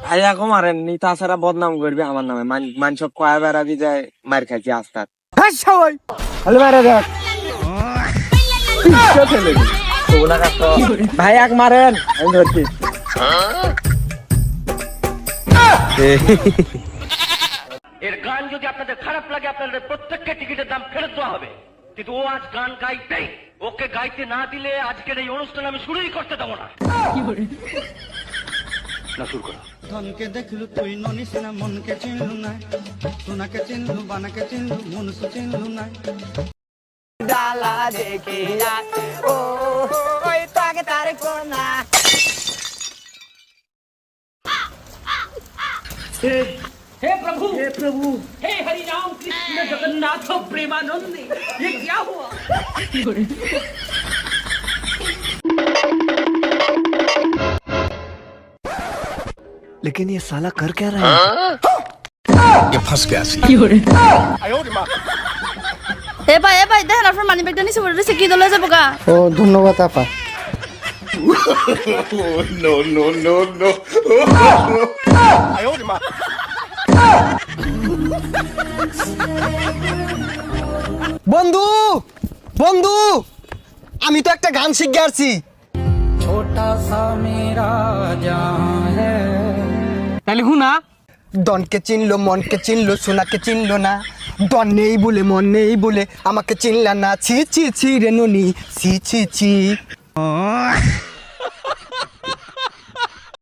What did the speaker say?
আইয়া কো মারেন নি তাছাড়া বদনাম করবি আমার নামে মানুষ কয়া বেড়াবি যায় মার খাইছি আস্তার সবাই হলে মারে দেখ ভাই এক মারেন আমি ধরছি এর গান যদি আপনাদের খারাপ লাগে আপনাদের প্রত্যেককে টিকিটের দাম ফেরত দেওয়া হবে কিন্তু ও আজ গান গাইতেই ওকে গাইতে না দিলে আজকের এই অনুষ্ঠান আমি শুরুই করতে দেবো না না শুরু করো ধনকে দেখলু তুই ননিস না মনকে চিনলু না সোনাকে চিনলু বানাকে চিনলু মনুষ্য চিনলু না ডালা দেখে ও ওই তাকে তার কোনা हे प्रभु हे हरि राम कृष्ण जगन्नाथ प्रेमानंद ये क्या हुआ लेकिन ये साला कर क्या रहा है ये फंस गया सी এ ভাই দেখেন আপনার মানি ব্যাগটা নিচে পড়ে রয়েছে কি দলে যাবো গা ও ধন্যবাদ আপা বন্ধু বন্ধু আমি তো একটা গান শিখে আসছি ছোটা সা মেরা জান তাহলে হুনা ডনকে চিনলো মনকে চিনলো সোনাকে চিনলো না ডন নেই বলে মন নেই বলে আমাকে চিনলা না ছি ছি ছি রে ননি ছি ছি ছি